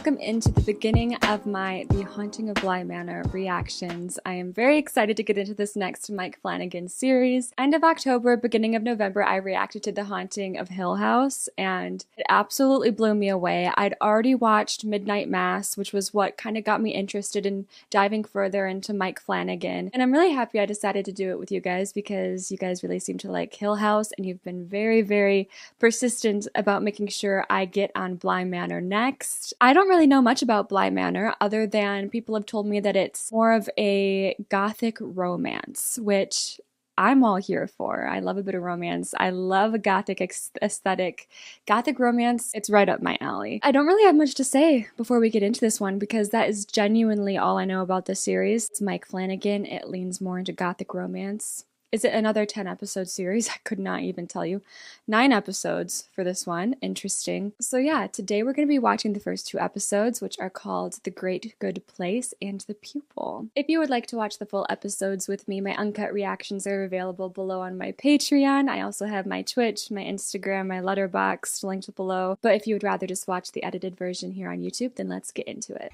welcome into the beginning of my The Haunting of Bly Manor reactions. I am very excited to get into this next Mike Flanagan series. End of October, beginning of November, I reacted to The Haunting of Hill House, and it absolutely blew me away. I'd already watched Midnight Mass, which was what kind of got me interested in diving further into Mike Flanagan, and I'm really happy I decided to do it with you guys because you guys really seem to like Hill House, and you've been very, very persistent about making sure I get on Bly Manor next. I don't really know much about Bly Manor other than people have told me that it's more of a gothic romance, which I'm all here for. I love a bit of romance. I love a gothic aesthetic. Gothic romance, it's right up my alley. I don't really have much to say before we get into this one because that is genuinely all I know about this series. It's Mike Flanagan. It leans more into gothic romance. Is it another 10 episode series? I could not even tell you. 9 episodes for this one. Interesting. So yeah, today we're going to be watching the first 2 episodes, which are called The Great Good Place and The Pupil. If you would like to watch the full episodes with me, my uncut reactions are available below on my Patreon. I also have my Twitch, my Instagram, my Letterboxd linked below. But if you would rather just watch the edited version here on YouTube, then let's get into it.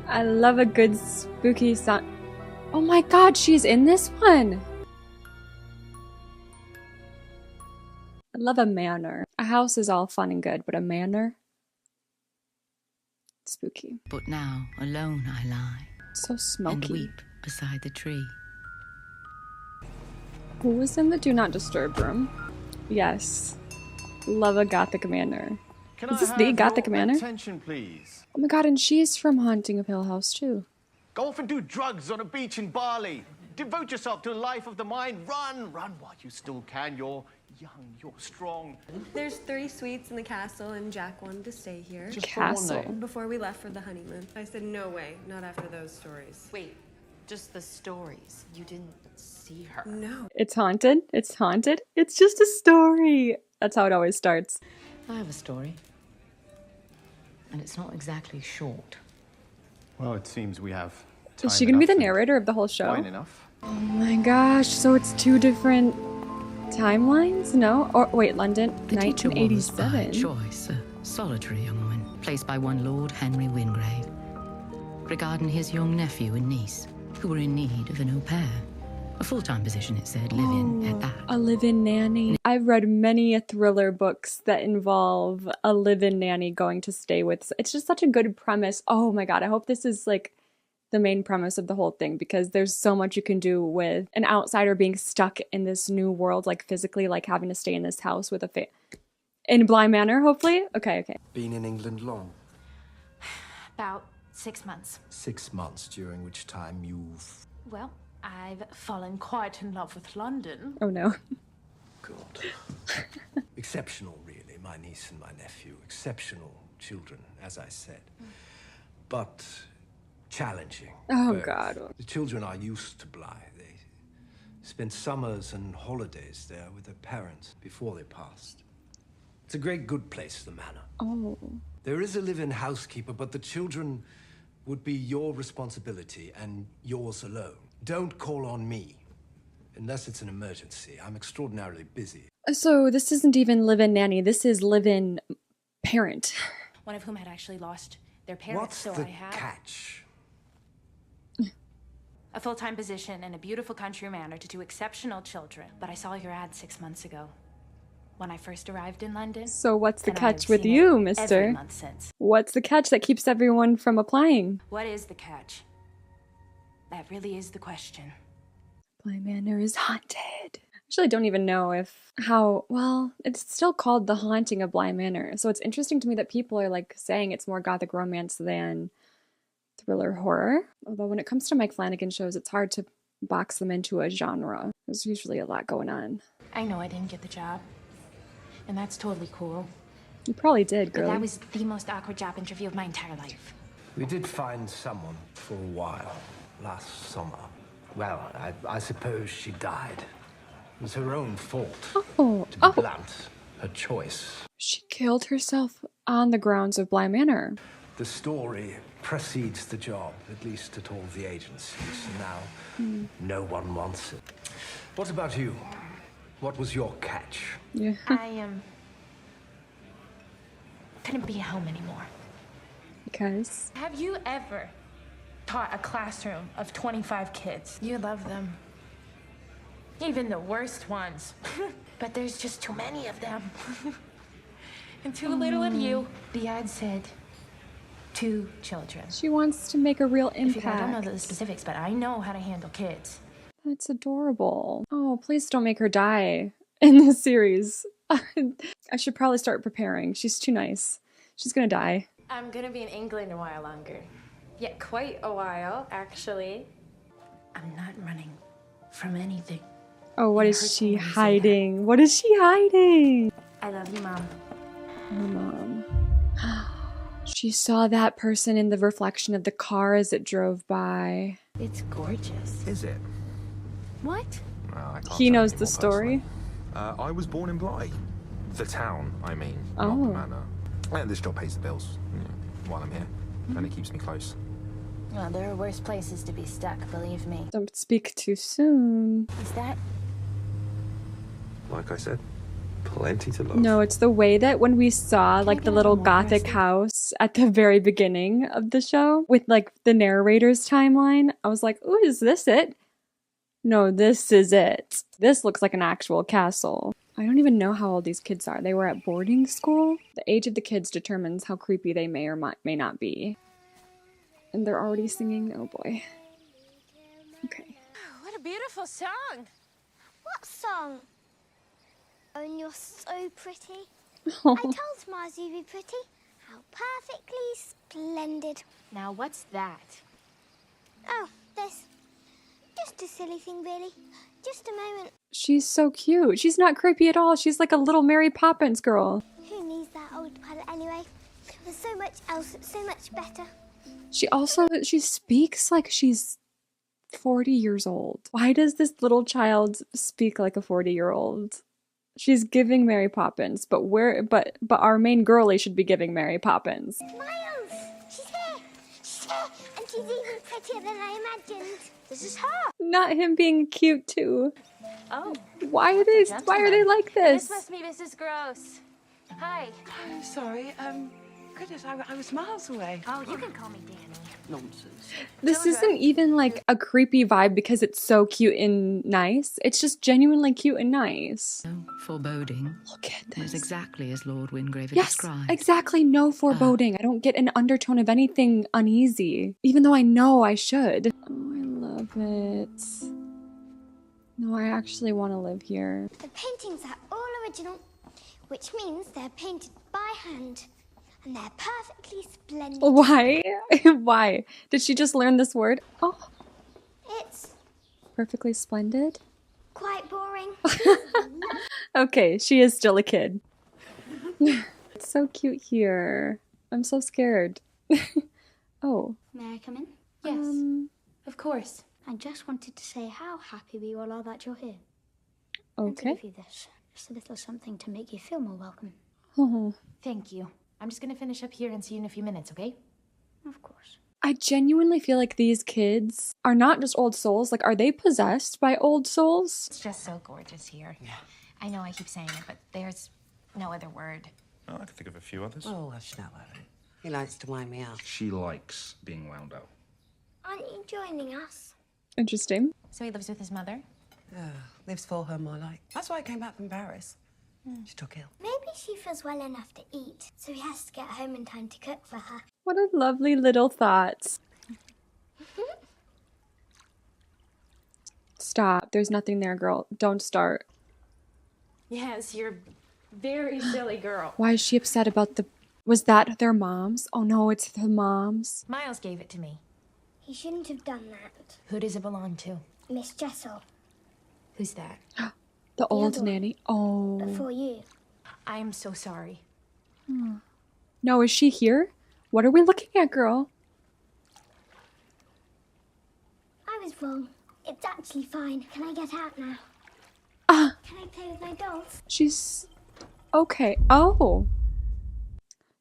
I love a good spooky song. Oh my god, she's in this one! I love a manor. A house is all fun and good, but a manor? Spooky. But now, alone I lie. So smoky. And weep beside the tree. Who was in the Do Not Disturb room? Yes. Love a gothic manor. Is this the gothic manor? Attention, please. Oh my god, and she's from Haunting of Hill House too. Go off and do drugs on a beach in Bali. Devote yourself to a life of the mind. Run while you still can. You're young, you're strong. There's 3 suites in the castle, and Jack wanted to stay here. Just Castle. for one night. Before we left for the honeymoon. I said, no way, not after those stories. Wait, just the stories. You didn't see her. No. It's haunted. It's haunted. It's just a story. That's how it always starts. I have a story. And it's not exactly short. Well, it seems we have time. Is she gonna be the narrator of the whole show? Fine enough. Oh my gosh, so it's 2 different timelines? No? Or wait, London, The teacher was by 1987. choice a solitary young woman, placed by one Lord Henry Wingrave, regarding his young nephew and niece, who were in need of an au pair. A full-time position, it said, live-in at that. A live-in nanny. I've read many thriller books that involve a live-in nanny going to stay with. It's just such a good premise. Oh my god, I hope this is like the main premise of the whole thing because there's so much you can do with an outsider being stuck in this new world, like physically, like having to stay in this house with a in Bly Manor, hopefully? Okay. Been in England long? About 6 months. 6 months, during which time you've... Well, I've fallen quite in love with London. Oh no. God. Exceptional, really, my niece and my nephew. Exceptional children, as I said. But challenging. Oh both. god. The children are used to Bly. They spent summers and holidays there with their parents before they passed. It's a great good place, the manor. Oh. There is a live-in housekeeper, but the children would be your responsibility and yours alone. Don't call on me, unless it's an emergency. I'm extraordinarily busy. So this isn't even live-in nanny, this is live-in parent. One of whom had actually lost their parents, What's so the I had catch? a full-time position in a beautiful country manor to 2 exceptional children. But I saw your ad 6 months ago, when I first arrived in London. So what's the and catch I've with seen you, it mister? every month since. What's the catch that keeps everyone from applying? What is the catch? That really is the question. Bly Manor is haunted. Actually, I don't even know well, it's still called The Haunting of Bly Manor. So it's interesting to me that people are like saying it's more gothic romance than thriller horror. Although when it comes to Mike Flanagan shows, it's hard to box them into a genre. There's usually a lot going on. I know I didn't get the job, and that's totally cool. You probably did, But girl. that was the most awkward job interview of my entire life. We did find someone for a while, last summer. Well, I suppose she died. It was her own fault. Oh, To be blunt, her choice. She killed herself on the grounds of Bly Manor. The story precedes the job, at least at all the agencies. Now, no one wants it. What about you? What was your catch? Yeah. I am couldn't be home anymore. Because? Have you ever taught a classroom of 25 kids? You love them. Even the worst ones. But there's just too many of them. And too little of you. The ad said 2 children. She wants to make a real impact. I don't know the specifics, but I know how to handle kids. That's adorable. Oh, please don't make her die in this series. I should probably start preparing. She's too nice. She's gonna die. I'm gonna be in England a while longer. Yeah, quite a while, actually. I'm not running from anything. Oh, what is she hiding? What is she hiding? I love you, Mom. Oh, Mom. She saw that person in the reflection of the car as it drove by. It's gorgeous. Is it? What? Well, I can't He tell knows you the more story. personally. I was born in Bly. The town, I mean, not Oh. the manor. And this job pays the bills, while I'm here. And it keeps me close. Well, there are worse places to be stuck, believe me. Don't speak too soon. Is that? Like I said, plenty to love. No, it's the way that when we saw like the get a little little more gothic aggressive? house at the very beginning of the show with like the narrator's timeline, I was like, "Ooh, is this it?" No, this is it. This looks like an actual castle. I don't even know how old these kids are. They were at boarding school. The age of the kids determines how creepy they may or may not be. And they're already singing. Oh boy. Okay. What a beautiful song. What song? Oh, and you're so pretty. Oh. I told Mars you'd be pretty. How perfectly splendid. Now, what's that? Oh, this. Just a silly thing, really. Just a moment. She's so cute. She's not creepy at all. She's like a little Mary Poppins girl. Who needs that old palette anyway? There's so much else that's so much better. She speaks like she's 40 years old. Why does this little child speak like a 40-year-old? She's giving Mary Poppins, but our main girlie should be giving Mary Poppins. Miles! She's here! She's here! And she's even prettier than I imagined. This is her! Not him being cute too. Oh. Why are they like This this? must be Mrs. Gross. Hi. Oh, sorry. Goodness, I was miles away. Oh, you can call me Danny. Nonsense. This isn't even like a creepy vibe because it's so cute and nice. It's just genuinely cute and nice. No foreboding. Look at There's this. exactly as Lord Wingrave had Yes, described. exactly. No foreboding. I don't get an undertone of anything uneasy, even though I know I should. Oh, I love it. No, I actually want to live here. The paintings are all original, which means they're painted by hand. And they're perfectly splendid. Why? Why? Did she just learn this word? Oh, It's perfectly splendid. quite boring. Okay, she is still a kid. It's so cute here. I'm so scared. Oh. May I come in? Yes. Of course. I just wanted to say how happy we all are that you're here. And to Okay. give you this, just a little something to make you feel more welcome. Oh. Thank you. I'm just gonna finish up here and see you in a few minutes, okay? Of course. I genuinely feel like these kids are not just old souls. Like, are they possessed by old souls? It's just so gorgeous here. Yeah. I know I keep saying it, but there's no other word. Oh, I can think of a few others. Oh, hush now, Harry. He likes to wind me up. She likes being wound up. Aren't you joining us? Interesting. So he lives with his mother? Lives for her more like. That's why I came back from Paris. She took ill. Maybe she feels well enough to eat, so he has to get home in time to cook for her. What a lovely little thought. Stop. There's nothing there, girl. Don't start. Yes, you're very silly girl. Why is she upset about the... Was that their moms? Oh no, it's the moms. Miles gave it to me. He shouldn't have done that. Who does it belong to? Miss Jessel, Who's that? The old other one. nanny. Oh. before you. I'm so sorry. No, is she here? What are we looking at, girl? I was wrong. It's actually fine. Can I get out now? Ah, Can I play with my dolls? she's... Okay. Oh.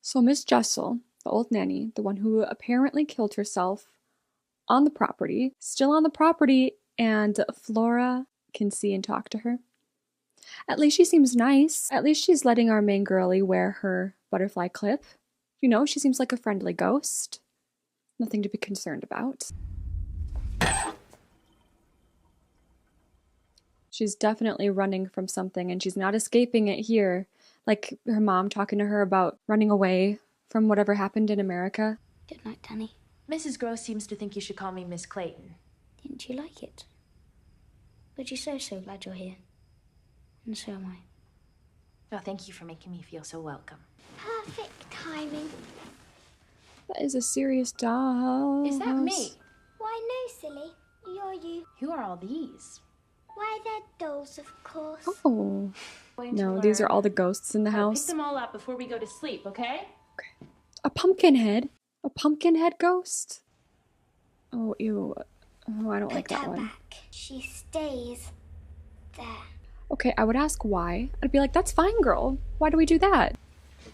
So Miss Jessel, the old nanny, the one who apparently killed herself on the property, still on the property, and Flora can see and talk to her. At least she seems nice. At least she's letting our main girlie wear her butterfly clip. You know, she seems like a friendly ghost. Nothing to be concerned about. She's definitely running from something, and she's not escaping it here. Like her mom talking to her about running away from whatever happened in America. Good night, Danny. Mrs. Gross seems to think you should call me Miss Clayton. Didn't you like it? But you're so glad you're here. And so am I. Oh, thank you for making me feel so welcome. Perfect timing. That is a serious doll. Is that me? Why, no, silly. You're you. Who are all these? Why, they're dolls, of course. Oh. Going No, to these are learn. all the ghosts in the I'll house. pick them all up before we go to sleep, okay? A pumpkin head? A pumpkin head ghost? Oh, ew. Oh, I don't like Put that her one. back. She stays there. Okay, I would ask why. I'd be like, that's fine, girl. Why do we do that?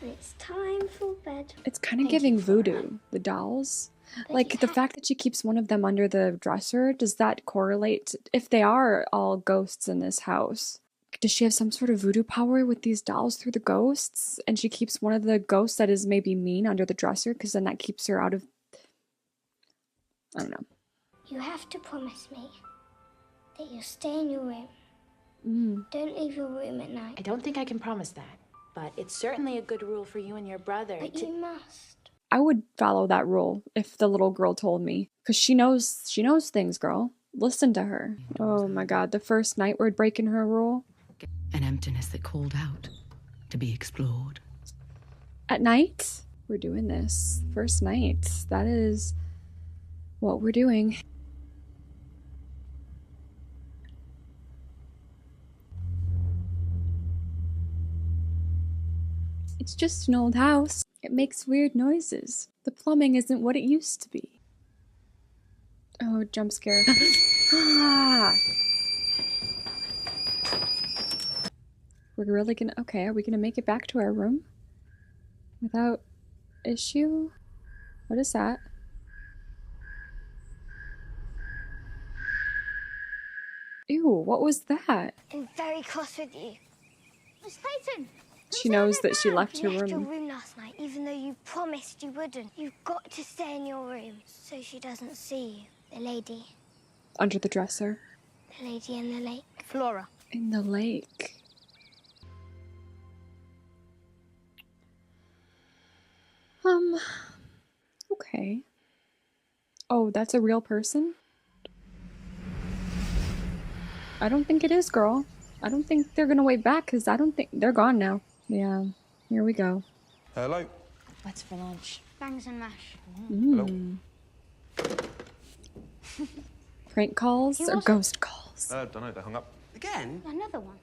It's time for bed. It's kind of giving voodoo, the dolls. Like, the fact that she keeps one of them under the dresser, does that correlate? If they are all ghosts in this house, does she have some sort of voodoo power with these dolls through the ghosts? And she keeps one of the ghosts that is maybe mean under the dresser, because then that keeps her out of... I don't know. You have to promise me that you'll stay in your room. Don't leave your room at night. I don't think I can promise that, but it's certainly a good rule for you and your brother But to... you must. I would follow that rule if the little girl told me. Because she knows things, girl. Listen to her. Oh my god, the first night we're breaking her rule. An emptiness that called out to be explored. At night, we're doing this. First night. That is what we're doing. It's just an old house. It makes weird noises. The plumbing isn't what it used to be. Oh, jump scare. Ah! We're really gonna... Okay, are we gonna make it back to our room? Without issue? What is that? Ew, what was that? I'm very cross with you. Miss Clayton! She knows that she left her You left your room. room last night, even though you promised you wouldn't. You've got to stay in your room so she doesn't see you. The lady. Under the dresser. The lady in the lake. Flora. In the lake. Okay. Oh, that's a real person? I don't think it is, girl. I don't think they're gonna wait back, because I don't think... They're gone now. Yeah, here we go. Hello? What's for lunch? Bangs and mash. Hello? Prank calls or ghost calls? Don't know, they hung up. Again? Another one.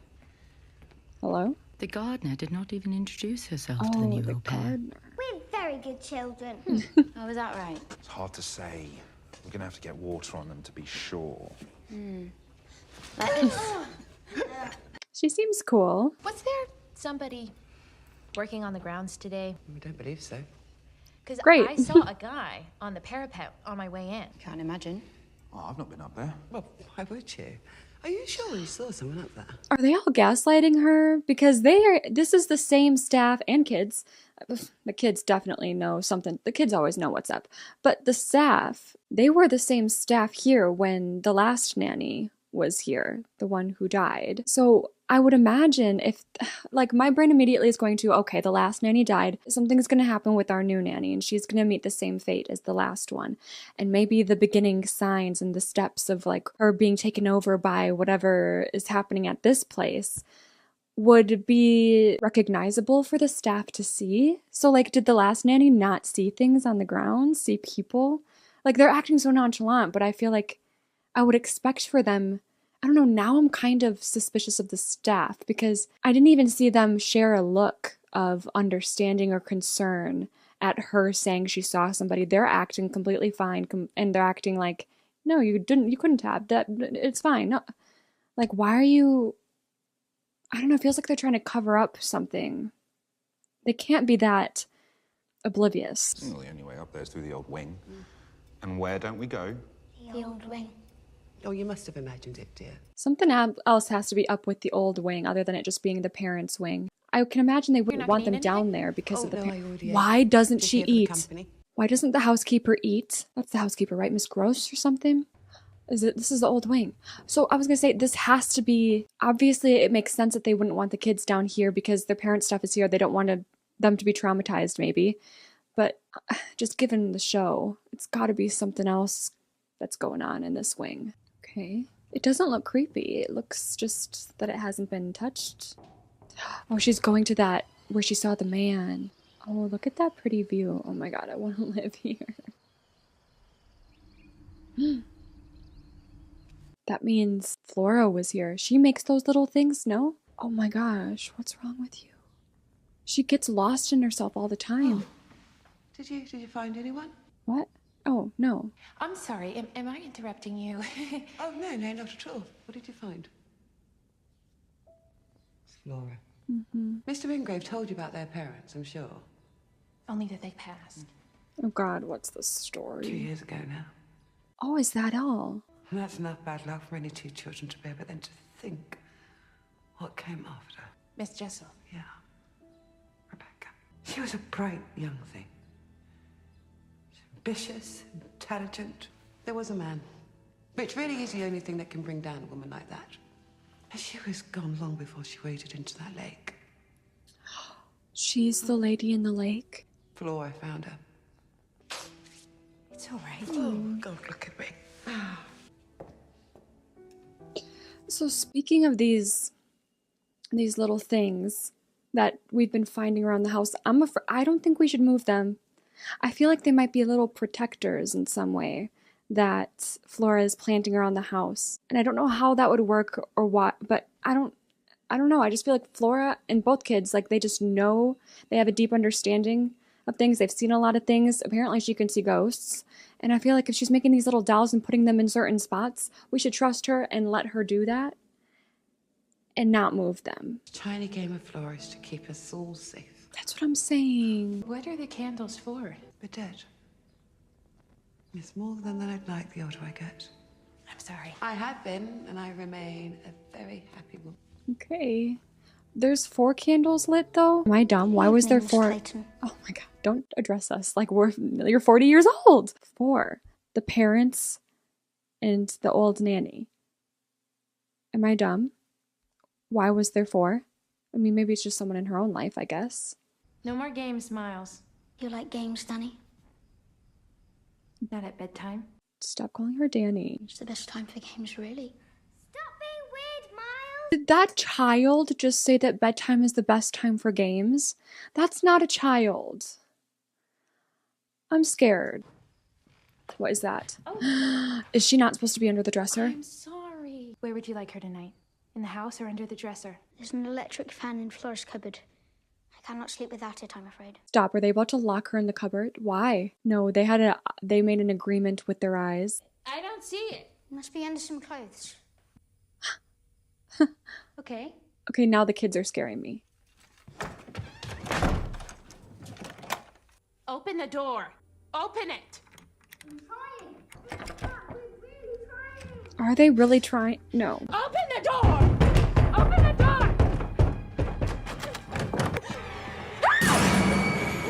Hello? The gardener did not even introduce herself to the Oh, new the au pair. gardener. We're very good children. Oh, is that right? It's hard to say. We're gonna have to get water on them to be sure. She seems cool. Was there somebody working on the grounds today? I don't believe so. Because Great. I saw a guy on the parapet on my way in. Can't imagine. Oh, I've not been up there. Well, why would you? Are you sure you saw someone up there? Are they all gaslighting her? Because this is the same staff and kids. The kids definitely know something. The kids always know what's up. But the staff, they were the same staff here when the last nanny was here, the one who died. So I would imagine if, like, my brain immediately is going to, okay, the last nanny died, something's going to happen with our new nanny, and she's going to meet the same fate as the last one. And maybe the beginning signs and the steps of, like, her being taken over by whatever is happening at this place would be recognizable for the staff to see. So, like, did the last nanny not see things on the ground, see people? Like, they're acting so nonchalant, but I feel like I would expect for them... I don't know, now I'm kind of suspicious of the staff because I didn't even see them share a look of understanding or concern at her saying she saw somebody. They're acting completely fine and they're acting like, no, you couldn't have. That it's fine. No. Like, why are you... I don't know, it feels like they're trying to cover up something. They can't be that oblivious. Well, the only way up there is through the old wing. And where don't we go? The old wing. Oh, you must have imagined it, dear. Something else has to be up with the old wing other than it just being the parents' wing. I can imagine they wouldn't not want gonna them eat down anything? there because Oh, of the no, I already ate. Why doesn't Just she here for the eat? company. Why doesn't the housekeeper eat? That's the housekeeper, right? Miss Gross or something? This is the old wing. So I was gonna say, this has to be, obviously it makes sense that they wouldn't want the kids down here because their parents' stuff is here. They don't want them to be traumatized, maybe. But just given the show, it's gotta be something else that's going on in this wing. Okay. It doesn't look creepy. It looks just that it hasn't been touched. Oh, she's going to that where she saw the man. Oh, look at that pretty view. Oh my god, I want to live here. That means Flora was here. She makes those little things, no? Oh my gosh, what's wrong with you? She gets lost in herself all the time. Did you find anyone? What? Oh, no. I'm sorry, am I interrupting you? Oh, no, not at all. What did you find? It's Flora. Mr. Wingrave told you about their parents, I'm sure. Only that they passed. Oh god, what's the 2 story? years ago now. Oh, is that all? And that's enough bad luck for any 2 children to bear, but then to think what came after. Miss Jessel. Yeah. Rebecca. She was a bright young thing. Ambitious, intelligent. There was a man. Which really is the only thing that can bring down a woman like that. And she was gone long before she waded into that lake. She's the lady in the lake? Flora found her. It's all right. Oh, God, look at me. So speaking of these little things that we've been finding around the house, I don't think we should move them. I feel like they might be little protectors in some way that Flora is planting around the house. And I don't know how that would work or what, but I don't know. I just feel like Flora and both kids, like they just know, they have a deep understanding of things. They've seen a lot of things. Apparently she can see ghosts. And I feel like if she's making these little dolls and putting them in certain spots, we should trust her and let her do that and not move them. The tiny game of Flora is to keep us all safe. That's what I'm saying. What are the candles for? We're dead. It's more than I'd like the older I get. I'm sorry. I have been, and I remain a very happy woman. Okay. There's 4 candles lit though? Am I dumb? Why was there 4? Clayton. Oh my god, don't address us like you're 40 years old. 4. The parents and the old nanny. Am I dumb? Why was there 4? I mean, maybe it's just someone in her own life, I guess. No more games, Miles. You like games, Danny? Not at bedtime. Stop calling her Danny. It's the best time for games, really. Stop being weird, Miles! Did that child just say that bedtime is the best time for games? That's not a child. I'm scared. What is that? Oh. Is she not supposed to be under the dresser? I'm sorry. Where would you like her tonight? In the house or under the dresser? There's an electric fan in Flora's cupboard. I cannot sleep without it, I'm afraid. Stop. Were they about to lock her in the cupboard? Why? No, they made an agreement with their eyes. I don't see it. It must be under some clothes. Okay. Okay, now the kids are scaring me. Open the door. Open it. I'm trying. We're really trying. Are they really trying? No. Open the door. Open the door.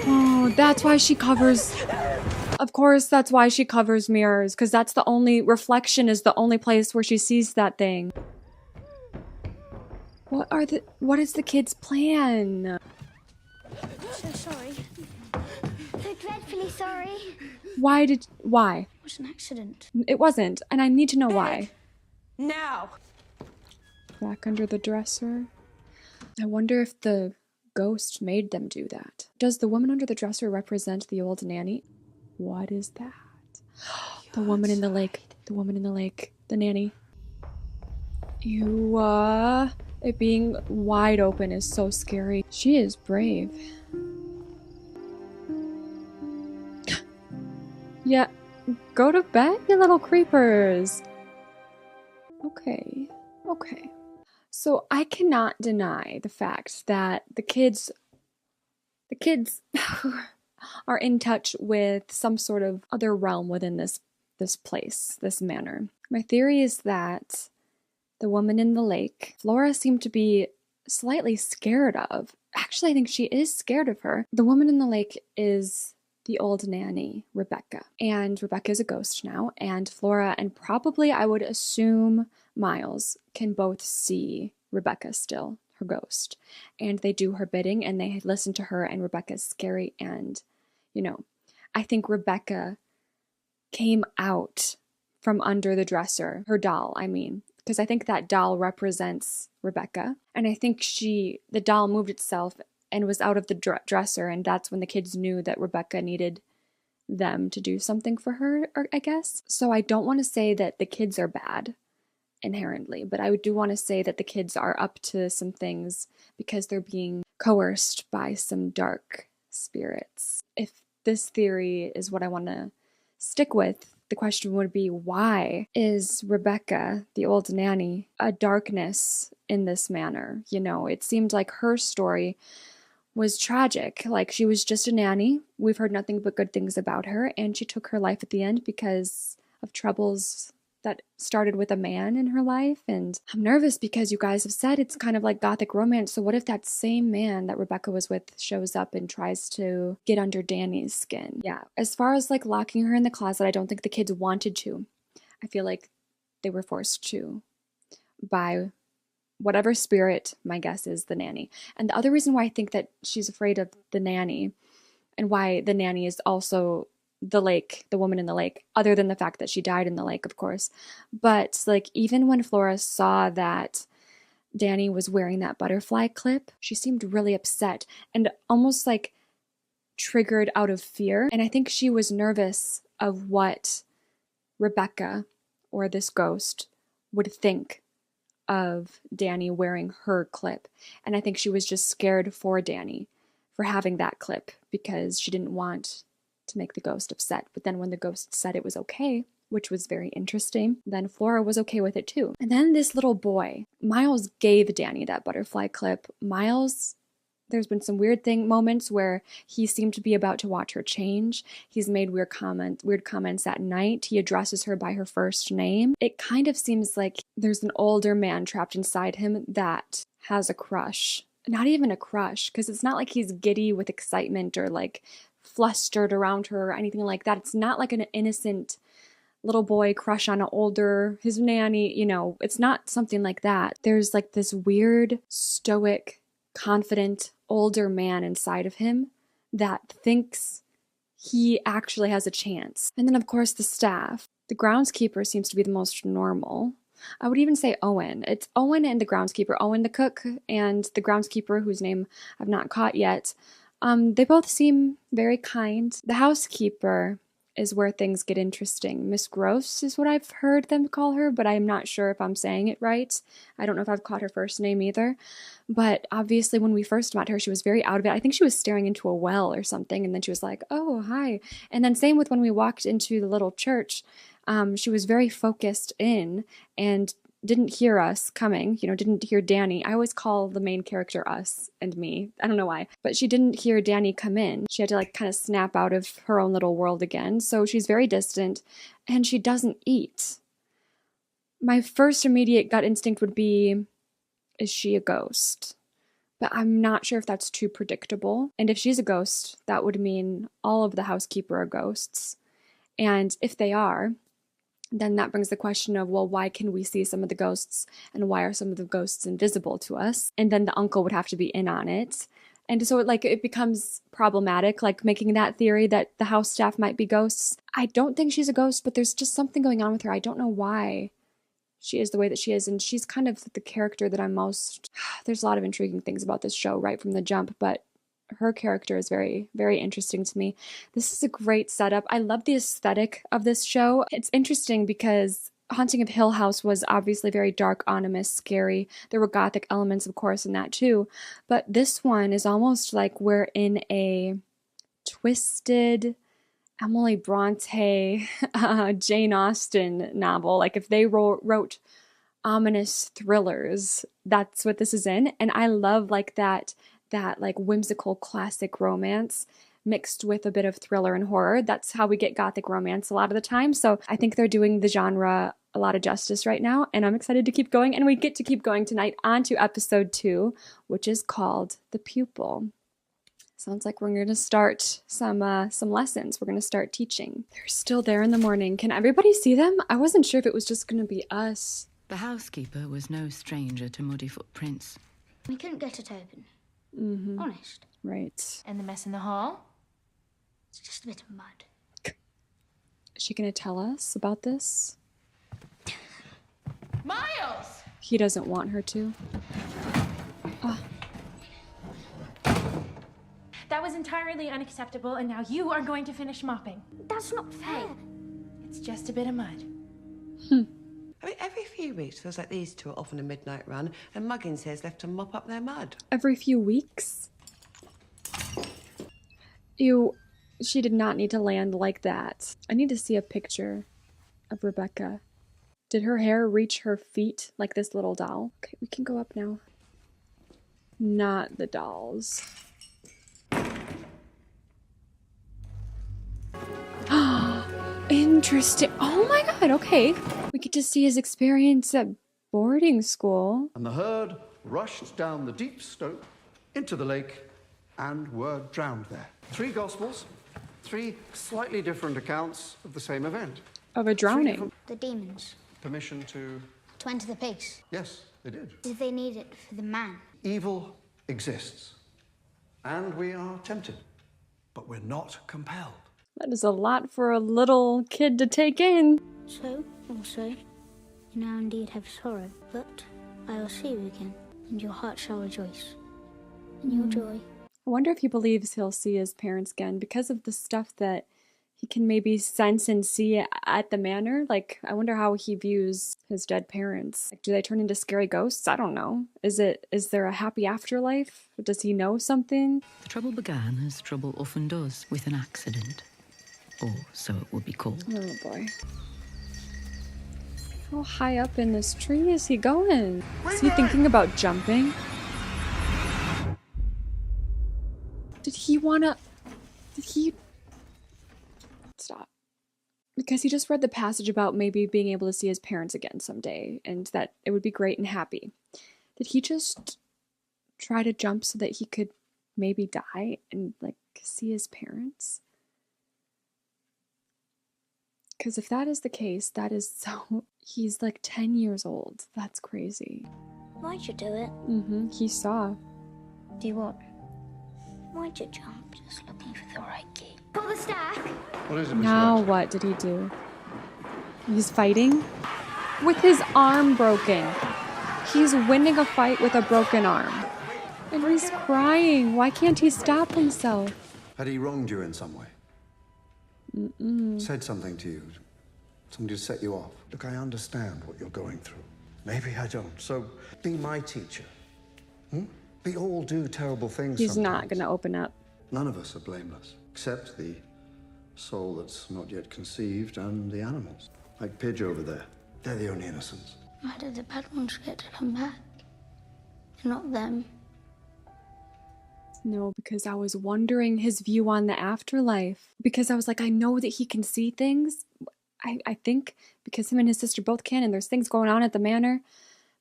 Oh, that's why she covers... Of course, that's why she covers mirrors, because that's the only... Reflection is the only place where she sees that thing. What is the kid's plan? So sorry. So dreadfully sorry. Why? It was an accident. It wasn't, and I need to know why. Now. Back under the dresser. I wonder if the ghost made them do that. Does the woman under the dresser represent the old nanny? What is that? The woman in the lake. The woman in the lake. The nanny. It being wide open is so scary. She is brave. Yeah, go to bed, you little creepers. Okay. So I cannot deny the fact that the kids are in touch with some sort of other realm within this place, this manor. My theory is that the woman in the lake, Flora seemed to be slightly scared of. Actually, I think she is scared of her. The woman in the lake is the old nanny, Rebecca. And Rebecca is a ghost now, and Flora and probably, I would assume, Miles can both see Rebecca still, her ghost. And they do her bidding, and they listen to her, and Rebecca's scary. And, you know, I think Rebecca came out from under the dresser, her doll, I mean, because I think that doll represents Rebecca. And I think the doll moved itself and was out of the dresser, and that's when the kids knew that Rebecca needed them to do something for her, or I guess. So I don't want to say that the kids are bad inherently, but I do want to say that the kids are up to some things because they're being coerced by some dark spirits. If this theory is what I want to stick with, the question would be, why is Rebecca, the old nanny, a darkness in this manor? You know, it seemed like her story was tragic. Like, she was just a nanny. We've heard nothing but good things about her, and she took her life at the end because of troubles that started with a man in her life. And I'm nervous because you guys have said it's kind of like gothic romance. So what if that same man that Rebecca was with shows up and tries to get under Danny's skin? Yeah. As far as like locking her in the closet, I don't think the kids wanted to. I feel like they were forced to by whatever spirit, my guess is the nanny. And the other reason why I think that she's afraid of the nanny, and why the nanny is also the lake, the woman in the lake, other than the fact that she died in the lake, of course. But like, even when Flora saw that Danny was wearing that butterfly clip, she seemed really upset and almost like triggered out of fear. And I think she was nervous of what Rebecca, or this ghost, would think of Danny wearing her clip. And I think she was just scared for Danny for having that clip because she didn't want to make the ghost upset. But then when the ghost said it was okay, which was very interesting, then Flora was okay with it too. And then this little boy, Miles, gave Danny that butterfly clip. Miles, there's been some weird moments where he seemed to be about to watch her change. He's made weird comments at night. He addresses her by her first name. It kind of seems like there's an older man trapped inside him that has a crush. Not even a crush, because it's not like he's giddy with excitement or like flustered around her or anything like that. It's not like an innocent little boy crush on his nanny, you know, it's not something like that. There's like this weird, stoic, confident, older man inside of him that thinks he actually has a chance. And then, of course, the staff. The groundskeeper seems to be the most normal. I would even say Owen. It's Owen and the groundskeeper. Owen, the cook, and the groundskeeper, whose name I've not caught yet. They both seem very kind. The housekeeper is where things get interesting. Miss Gross is what I've heard them call her, but I'm not sure if I'm saying it right. I don't know if I've caught her first name either. But obviously when we first met her, she was very out of it. I think she was staring into a well or something, and then she was like, oh, hi. And then same with when we walked into the little church, she was very focused in and didn't hear us coming, you know, didn't hear Danny. I always call the main character us and me. I don't know why. But she didn't hear Danny come in. She had to like kind of snap out of her own little world again. So she's very distant and she doesn't eat. My first immediate gut instinct would be, is she a ghost? But I'm not sure if that's too predictable. And if she's a ghost, that would mean all of the housekeeper are ghosts. And if they are, then that brings the question of, well, why can we see some of the ghosts and why are some of the ghosts invisible to us? And then the uncle would have to be in on it. And so it becomes problematic, like making that theory that the house staff might be ghosts. I don't think she's a ghost, but there's just something going on with her. I don't know why she is the way that she is. And she's kind of the character that I'm most... There's a lot of intriguing things about this show right from the jump, but her character is very, very interesting to me. This is a great setup. I love the aesthetic of this show. It's interesting because Haunting of Hill House was obviously very dark, ominous, scary. There were gothic elements, of course, in that too. But this one is almost like we're in a twisted Emily Bronte, Jane Austen novel. Like if they wrote ominous thrillers, that's what this is in. And I love like that like whimsical classic romance mixed with a bit of thriller and horror. That's how we get gothic romance a lot of the time. So I think they're doing the genre a lot of justice right now, and I'm excited to keep going. And we get to keep going tonight on to episode 2, which is called The Pupil. Sounds like we're going to start some lessons. We're going to start teaching. They're still there in the morning. Can everybody see them? I wasn't sure if it was just going to be us. The housekeeper was no stranger to muddy footprints. We couldn't get it open. Mm-hmm. Honest. Right. And the mess in the hall? It's just a bit of mud. Is she going to tell us about this? Miles! He doesn't want her to. That was entirely unacceptable, and now you are going to finish mopping. That's not fair. It's just a bit of mud. I mean, every few weeks feels like these two are off on a midnight run, and Muggins here's left to mop up their mud. Every few weeks? Ew, she did not need to land like that. I need to see a picture of Rebecca. Did her hair reach her feet like this little doll? Okay, we can go up now. Not the dolls. Interesting. Oh my god, okay. We get to see his experience at boarding school. And the herd rushed down the deep slope into the lake and were drowned there. 3 Gospels, 3 slightly different accounts of the same event. Of a drowning. The demons. Permission to... To enter the pigs. Yes, they did. Did they need it for the man? Evil exists. And we are tempted. But we're not compelled. That is a lot for a little kid to take in. So, also, you now indeed have sorrow, but I will see you again, and your heart shall rejoice. In your joy. I wonder if he believes he'll see his parents again because of the stuff that he can maybe sense and see at the manor. Like, I wonder how he views his dead parents. Like, do they turn into scary ghosts? I don't know. Is there a happy afterlife? Does he know something? The trouble began, as trouble often does, with an accident. Or so it would be called. Oh boy. How high up in this tree is he going? Is he thinking about jumping? Did he stop? Because he just read the passage about maybe being able to see his parents again someday and that it would be great and happy. Did he just try to jump so that he could maybe die and like see his parents? Because if that is the case, that is so... He's like 10 years old. That's crazy. Why'd you do it? Mm-hmm. He saw. Do you what? Why'd you jump? Just looking for the right key. Pull the stack! What is it, Now what did he do? He's fighting? With his arm broken. He's winning a fight with a broken arm. And he's crying. Why can't he stop himself? Had he wronged you in some way? Said something to you? Somebody to set you off? Look, I understand what you're going through. Maybe I don't. So be my teacher. We all do terrible things He's sometimes. not going to open up. None of us are blameless, except the soul that's not yet conceived and the animals. Like Pidge over there. They're the only innocents. Why did the bad ones get to come back? Not them. No, because I was wondering his view on the afterlife. Because I was like, I know that he can see things. I think because him and his sister both can, and there's things going on at the manor.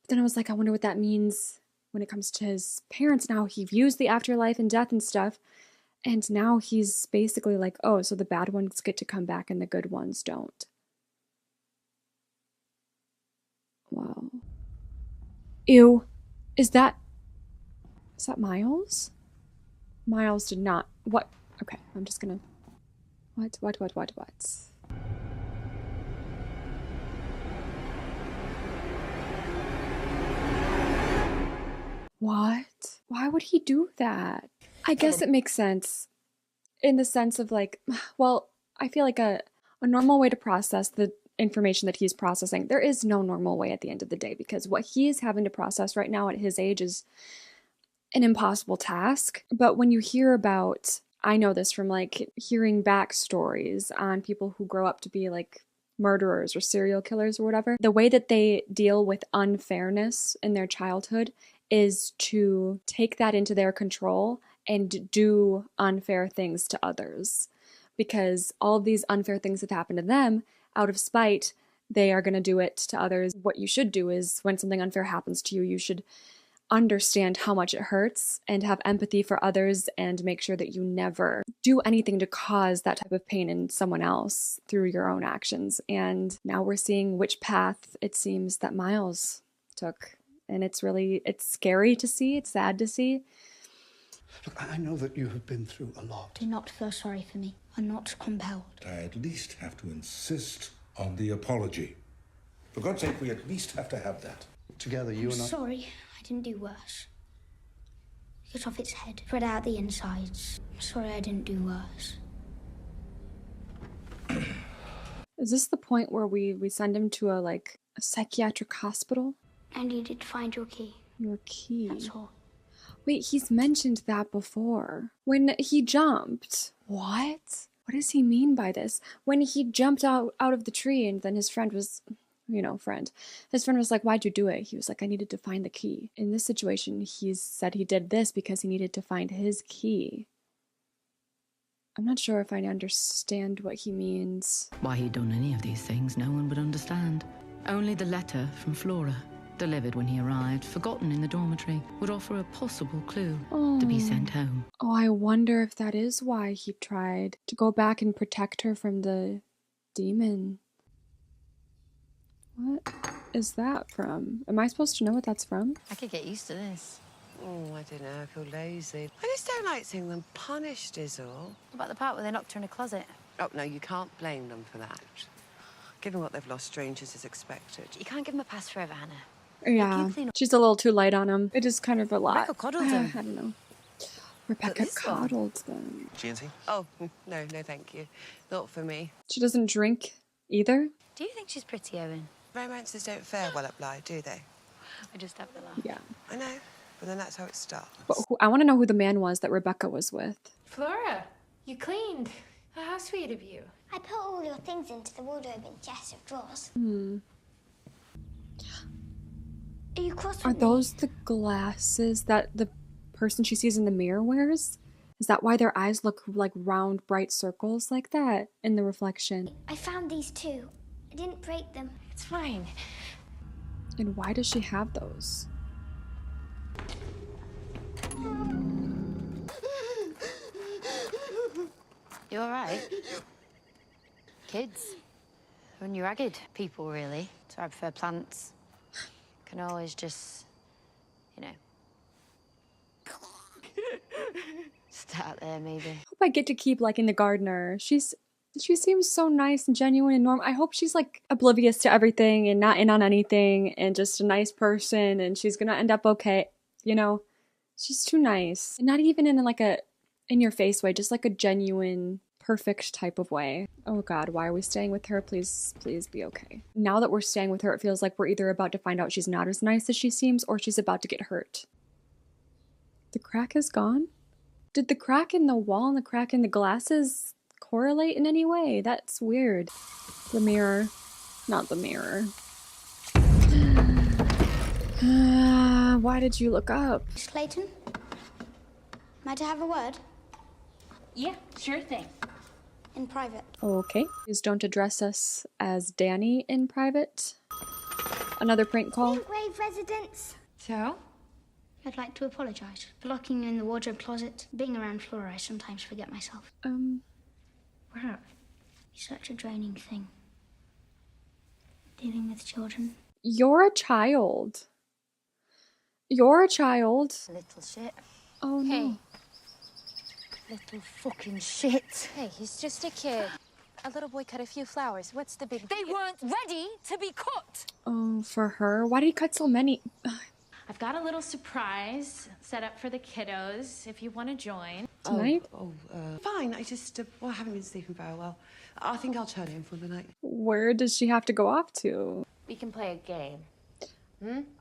But then I was like, I wonder what that means when it comes to his parents now. He views the afterlife and death and stuff. And now he's basically like, oh, so the bad ones get to come back and the good ones don't. Wow. Ew. Is that Miles? Miles did not. What? Okay, I'm just gonna. What? What? Why would he do that? I guess it makes sense. In the sense of like, well, I feel like a normal way to process the information that he's processing. There is no normal way at the end of the day, because what he is having to process right now at his age is an impossible task. But when you hear about, I know this from like hearing backstories on people who grow up to be like murderers or serial killers or whatever, the way that they deal with unfairness in their childhood is to take that into their control and do unfair things to others. Because all of these unfair things that happen to them, out of spite, they are going to do it to others. What you should do is when something unfair happens to you, you should understand how much it hurts and have empathy for others and make sure that you never do anything to cause that type of pain in someone else through your own actions. And now we're seeing which path it seems that Miles took. And it's scary to see. It's sad to see. Look, I know that you have been through a lot. Do not feel sorry for me. I'm not compelled. I at least have to insist on the apology. For God's sake, we at least have to have that. Together, you and I... Sorry, I didn't do worse. Cut off its head, spread out the insides. I'm sorry I didn't do worse. Is this the point where we send him to a psychiatric hospital? I needed to find your key. Your key? That's all. Wait, he's mentioned that before. When he jumped. What? What does he mean by this? When he jumped out of the tree and then his friend was, his friend was like, why'd you do it? He was like, I needed to find the key. In this situation, he said he did this because he needed to find his key. I'm not sure if I understand what he means. Why he'd done any of these things, no one would understand. Only the letter from Flora, delivered when he arrived, forgotten in the dormitory, would offer a possible clue to be sent home. Oh, I wonder if that is why he tried to go back and protect her from the demon. What is that from? Am I supposed to know what that's from? I could get used to this. Oh, I don't know. I feel lazy. I just don't like seeing them punished, is all. What about the part where they locked her in a closet? Oh, no, you can't blame them for that. Given what they've lost, strangers is expected. You can't give them a pass forever, Hannah. Yeah, she's a little too light on him. It is kind of a lot. Rebecca coddled him. I don't know. Rebecca coddled them. G&T? Oh, no, thank you. Not for me. She doesn't drink either? Do you think she's pretty, Owen? Romances don't fare well at Bly, do they? I just have to laugh. Yeah. I know, but then that's how it starts. But I want to know who the man was that Rebecca was with. Flora, you cleaned. How sweet of you. I put all your things into the wardrobe in chest of drawers. Are you cross with Are me? those the glasses that the person she sees in the mirror wears? Is that why their eyes look like round, bright circles like that in the reflection? I found these too. I didn't break them. It's fine. And why does she have those? You alright? Kids? When you're ragged people, really. So I prefer plants. Can always just, start there, maybe. I hope I get to keep liking the gardener. She seems so nice and genuine and normal. I hope she's oblivious to everything and not in on anything and just a nice person and she's gonna end up okay. She's too nice. And not even in a in your face way, just like a genuine, perfect type of way. Oh God, why are we staying with her? Please be okay. Now that we're staying with her, it feels like we're either about to find out she's not as nice as she seems or she's about to get hurt. The crack is gone? Did the crack in the wall and the crack in the glasses correlate in any way? That's weird. The mirror. Not the mirror. Why did you look up? Miss Clayton? Might I have a word? Yeah, sure thing. In private. Okay. Please don't address us as Danny in private. Another prank call. Grave residence. So? I'd like to apologise for locking you in the wardrobe closet. Being around Flora, I sometimes forget myself. Wow. It's such a draining thing. Dealing with children. You're a child. You're a child. Little shit. Oh no. Hey. Little fucking shit. Hey, he's just a kid. A little boy cut a few flowers. What's the big... They weren't ready to be cut. Oh, for her? Why did he cut so many? I've got a little surprise set up for the kiddos if you want to join. Tonight? Fine. I just haven't been sleeping very well. I think I'll turn in for the night. Where does she have to go off to? We can play a game.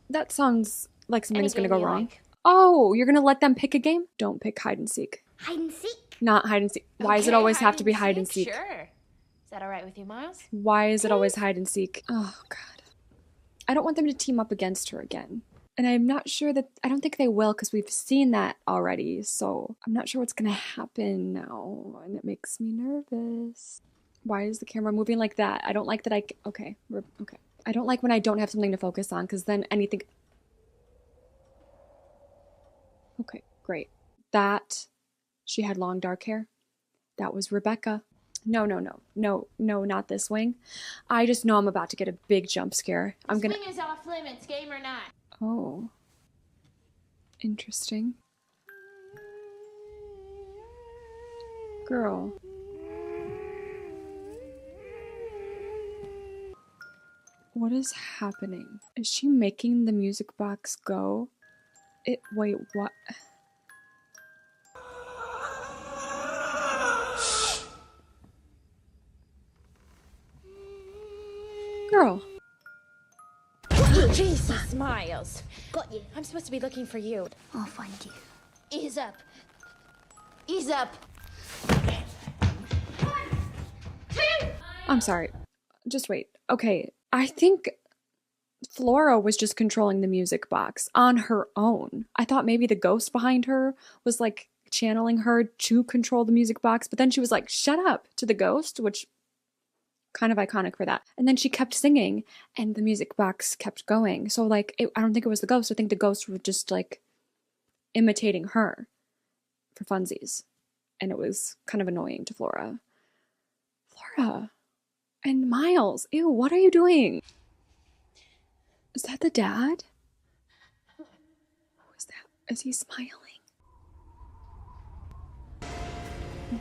That sounds like something's Any gonna game go you wrong. like. Oh, you're gonna let them pick a game? Don't pick hide and seek. Hide and seek? Not hide and seek. Why does it Okay, always have to be hide and seek? Sure. Is that all right with you, Miles? Why is it always hide and seek? Oh, God. I don't want them to team up against her again. And I'm not sure that... I don't think they will because we've seen that already. So I'm not sure what's going to happen now. And it makes me nervous. Why is the camera moving like that? I don't like that okay. Okay. I don't like when I don't have something to focus on, because then anything... Okay, great. That, she had long dark hair. That was Rebecca. No, not this wing. I just know I'm about to get a big jump scare. This wing is off limits, game or not. Oh. Interesting. Girl. What is happening? Is she making the music box go? Wait, what? Girl. Jesus, Miles. Got you. I'm supposed to be looking for you. I'll find you. Ease up. Ease up. I'm sorry. Just wait. Okay, I think Flora was just controlling the music box on her own. I thought maybe the ghost behind her was like channeling her to control the music box, but then she was like, shut up to the ghost, which kind of iconic for that. And then she kept singing and the music box kept going. So like, I don't think it was the ghost. I think the ghost was just like imitating her for funsies. And it was kind of annoying to Flora. Flora and Miles, ew, what are you doing? Is that the dad? Who is that? Is he smiling?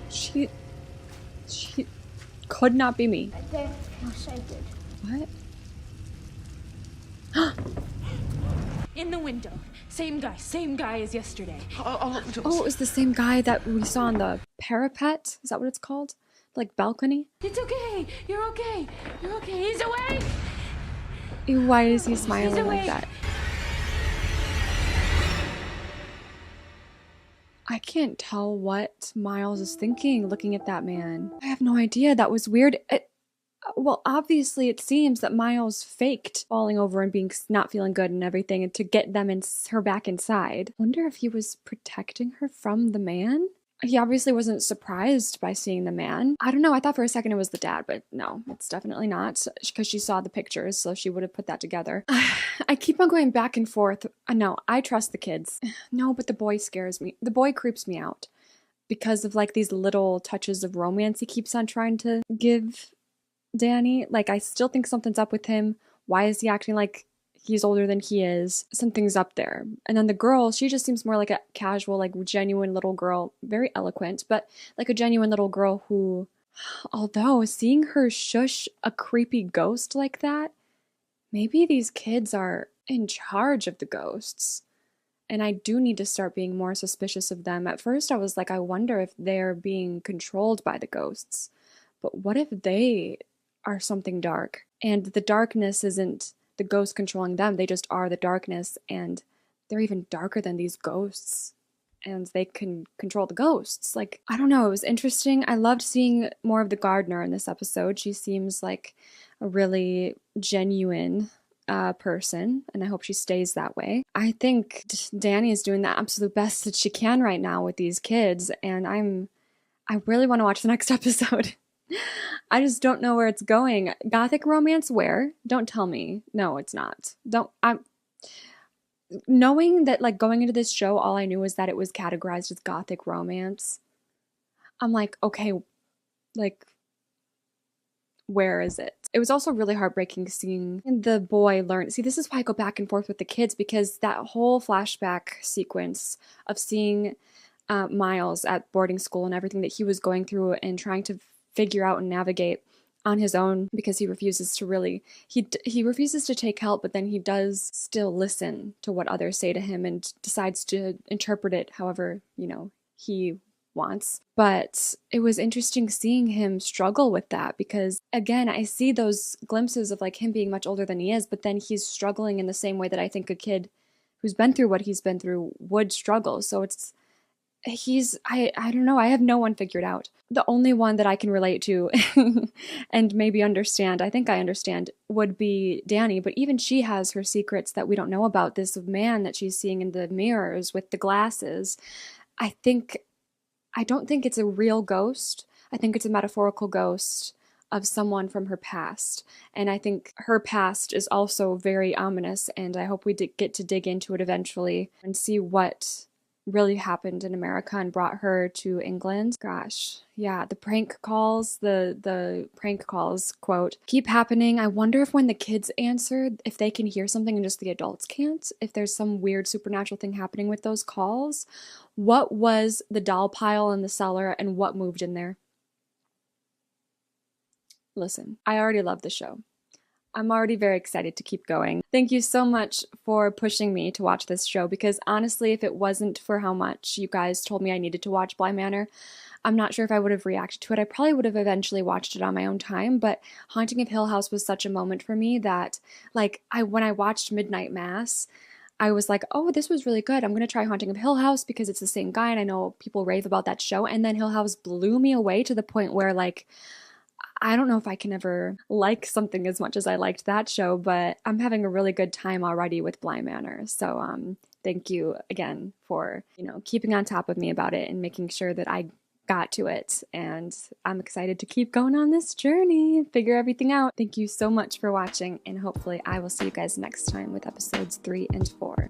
She could not be me. I don't wish I did. What? In the window. Same guy as yesterday. Oh, it was the same guy that we saw on the parapet. Is that what it's called? Like balcony? It's okay. You're okay. You're okay. He's awake. Ew, why is he smiling like that? I can't tell what Miles is thinking looking at that man. I have no idea. That was weird. Well, obviously it seems that Miles faked falling over and being not feeling good and everything to get her back inside. Wonder if he was protecting her from the man? He obviously wasn't surprised by seeing the man. I don't know. I thought for a second it was the dad, but no, it's definitely not, because she saw the pictures, so she would have put that together. I keep on going back and forth. No, I trust the kids. No, but the boy scares me. The boy creeps me out because of like these little touches of romance he keeps on trying to give Danny. Like, I still think something's up with him. Why is he acting like he's older than he is? Something's up there. And then the girl, she just seems more like a casual, like genuine little girl, very eloquent, but like a genuine little girl who, although seeing her shush a creepy ghost like that, maybe these kids are in charge of the ghosts. And I do need to start being more suspicious of them. At first I was like, I wonder if they're being controlled by the ghosts. But what if they are something dark? And the darkness isn't the ghosts controlling them, they just are the darkness, and they're even darker than these ghosts, and they can control the ghosts. Like, I don't know, it was interesting. I loved seeing more of the gardener in this episode. She seems like a really genuine person, and I hope she stays that way. I think Danny is doing the absolute best that she can right now with these kids, and I really want to watch the next episode. I just don't know where it's going. Gothic romance where? Don't tell me. No, it's not. I'm knowing that, like, going into this show, all I knew was that it was categorized as gothic romance. I'm like, okay, like, where is it? It was also really heartbreaking seeing the boy learn. See, this is why I go back and forth with the kids, because that whole flashback sequence of seeing Miles at boarding school and everything that he was going through and trying to figure out and navigate on his own, because he refuses to really, he refuses to take help, but then he does still listen to what others say to him and decides to interpret it however, he wants. But it was interesting seeing him struggle with that, because again, I see those glimpses of like him being much older than he is, but then he's struggling in the same way that I think a kid who's been through what he's been through would struggle. So I don't know, I have no one figured out. The only one that I can relate to and maybe understand, I think I understand, would be Danny, but even she has her secrets that we don't know about. This man that she's seeing in the mirrors with the glasses, I don't think it's a real ghost. I think it's a metaphorical ghost of someone from her past. And I think her past is also very ominous, and I hope we get to dig into it eventually and see what really happened in America and brought her to England. Gosh, yeah, the prank calls, the prank calls, quote, keep happening. I wonder if when the kids answer, if they can hear something and just the adults can't, if there's some weird supernatural thing happening with those calls. What was the doll pile in the cellar and what moved in there? Listen, I already love the show. I'm already very excited to keep going. Thank you so much for pushing me to watch this show, because honestly, if it wasn't for how much you guys told me I needed to watch Bly Manor, I'm not sure if I would have reacted to it. I probably would have eventually watched it on my own time, but Haunting of Hill House was such a moment for me that, like, when I watched Midnight Mass, I was like, oh, this was really good. I'm going to try Haunting of Hill House because it's the same guy and I know people rave about that show. And then Hill House blew me away to the point where, like, I don't know if I can ever like something as much as I liked that show, but I'm having a really good time already with Bly Manor. So thank you again for, keeping on top of me about it and making sure that I got to it. And I'm excited to keep going on this journey, figure everything out. Thank you so much for watching, and hopefully I will see you guys next time with episodes 3 and 4.